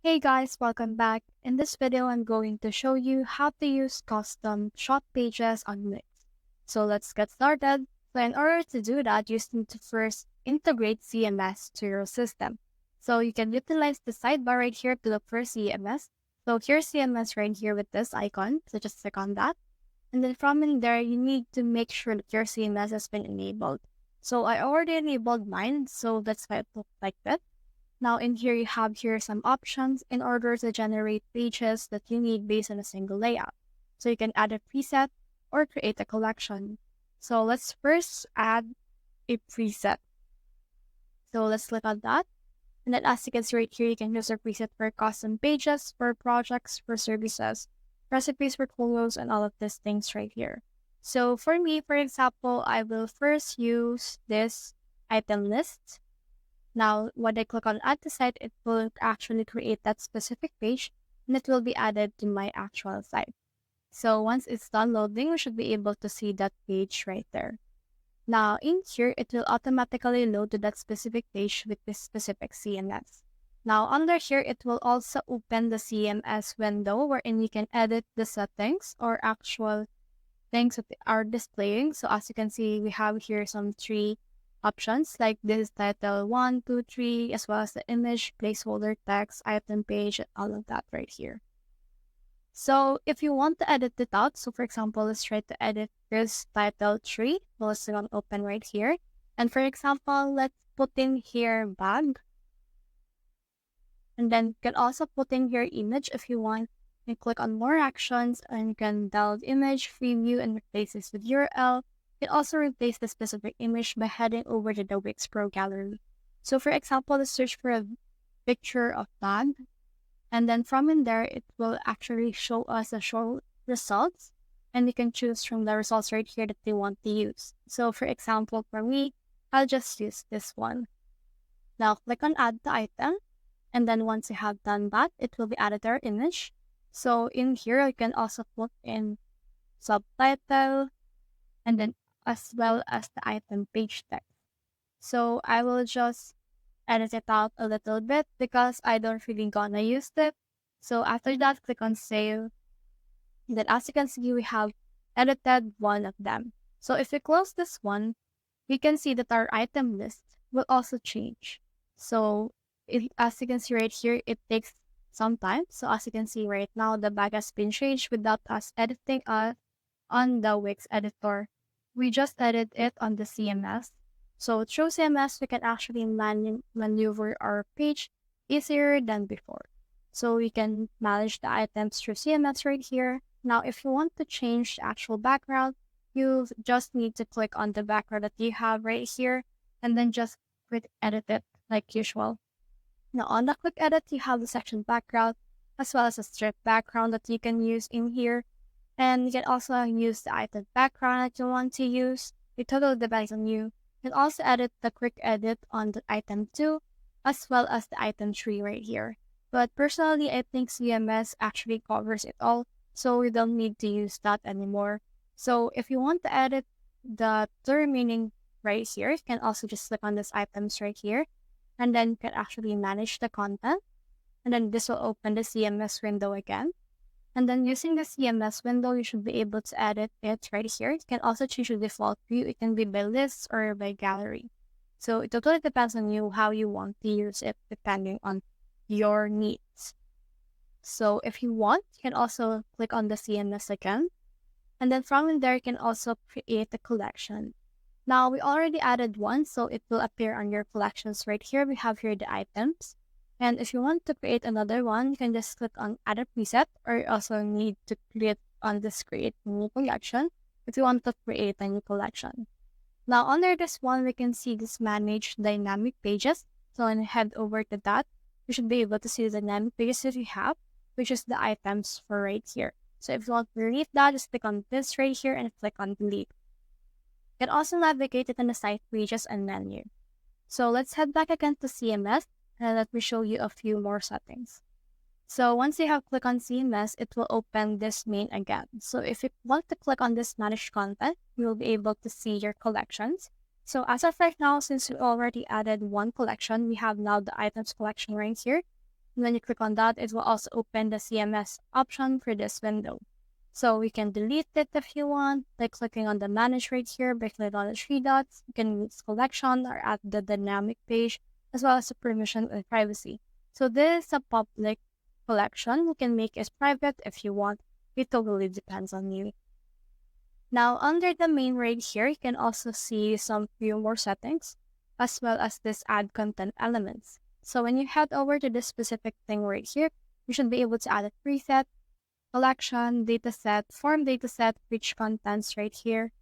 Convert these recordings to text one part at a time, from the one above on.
Hey guys, welcome back. In this video, I'm going to show you how to use custom shop pages on Wix. So let's get started. So in order to do that, you just need to first integrate CMS to your system. So you can utilize the sidebar right here to look for CMS. So here's CMS right here with this icon. So just click on that. And then from in there, you need to make sure that your CMS has been enabled. So I already enabled mine, so that's why it looks like that. Now in here, you have here some options in order to generate pages that you need based on a single layout. So you can add a preset or create a collection. So let's first add a preset. So let's click on that. And then as you can see right here, you can use a preset for custom pages, for projects, for services, recipes, portfolios, and all of these things right here. So for me, for example, I will first use this item list. Now, when I click on add to site, it will actually create that specific page and it will be added to my actual site. So once it's done loading, we should be able to see that page right there. Now in here, it will automatically load to that specific page with this specific CMS. Now under here, it will also open the CMS window wherein you can edit the settings or actual things that are displaying. So as you can see, we have here some three options like this is title 1, 2, 3, as well as the image, placeholder, text, item page, and all of that right here. So if you want to edit it out, so for example, let's try to edit this title 3. Well, let's go open right here. And for example, let's put in here bag. And then you can also put in here image if you want. You click on more actions and you can download image, preview, and replace this with URL. You can also replace the specific image by heading over to the Wix Pro Gallery. So for example, let's search for a picture of bag. And then from in there, it will actually show us the show results. And you can choose from the results right here that you want to use. So for example, for me, I'll just use this one. Now click on add the item. And then once you have done that, it will be added to our image. So in here, you can also put in subtitle and then as well as the item page text. So I will just edit it out a little bit because I don't really gonna use it. So after that, click on save. And then as you can see, we have edited one of them. So if we close this one, we can see that our item list will also change. So as you can see right here, it takes some time. So as you can see right now, the bag has been changed without us editing on the Wix editor. We just edit it on the CMS. So through CMS, we can actually maneuver our page easier than before. So we can manage the items through CMS right here. Now, if you want to change the actual background, you just need to click on the background that you have right here and then just quick edit it like usual. Now on the quick edit, you have the section background as well as a strip background that you can use in here. And you can also use the item background that you want to use. It totally depends on you. You can also edit the quick edit on the item 2 as well as the item 3 right here. But personally, I think CMS actually covers it all, so we don't need to use that anymore. So if you want to edit the remaining right here, you can also just click on this items right here. And then you can actually manage the content. And then this will open the CMS window again. And then using the CMS window, you should be able to edit it right here. You can also change the default view. It can be by lists or by gallery. So it totally depends on you how you want to use it depending on your needs. So if you want, you can also click on the CMS again. And then from in there, you can also create a collection. Now we already added one, so it will appear on your collections right here. We have here the items. And if you want to create another one, you can just click on add a preset, or you also need to click on this create new collection if you want to create a new collection. Now under this one, we can see this manage dynamic pages. So when you head over to that, you should be able to see the dynamic pages that you have, which is the items for right here. So if you want to delete that, just click on this right here and click on delete. You can also navigate it in the site pages and menu. So let's head back again to CMS and let me show you a few more settings. So once you have clicked on CMS, it will open this main again. So if you want to click on this manage content, you will be able to see your collections. So as of right now, since we already added one collection, we have now the items collection right here. When you click on that, it will also open the CMS option for this window. So we can delete it if you want by clicking on the manage right here. By clicking on the three dots, you can use collection or add the dynamic page as well as the permission and privacy. So this is a public collection. You can make it private if you want. It totally depends on you. Now under the main right here, you can also see some few more settings as well as this add content elements. So when you head over to this specific thing right here, you should be able to add a preset, collection, dataset, form dataset, rich contents right here.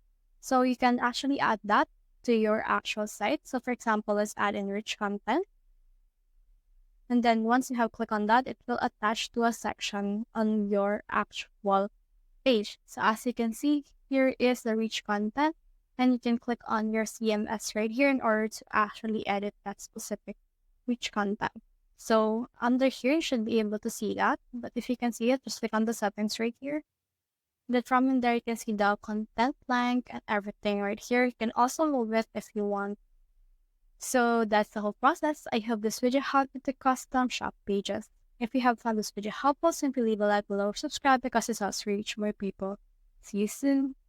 So you can actually add that to your actual site. So for example, let's add in rich content. And then once you have clicked on that, it will attach to a section on your actual page. So as you can see, here is the rich content, and you can click on your CMS right here in order to actually edit that specific rich content. So under here, you should be able to see that. But if you can see it, just click on the settings right here. Then from in there, you can see the content blank and everything right here. You can also move it if you want. So that's the whole process. I hope this video helped with the custom shop pages. If you have found this video helpful, simply leave a like below or subscribe because it helps reach more people. See you soon.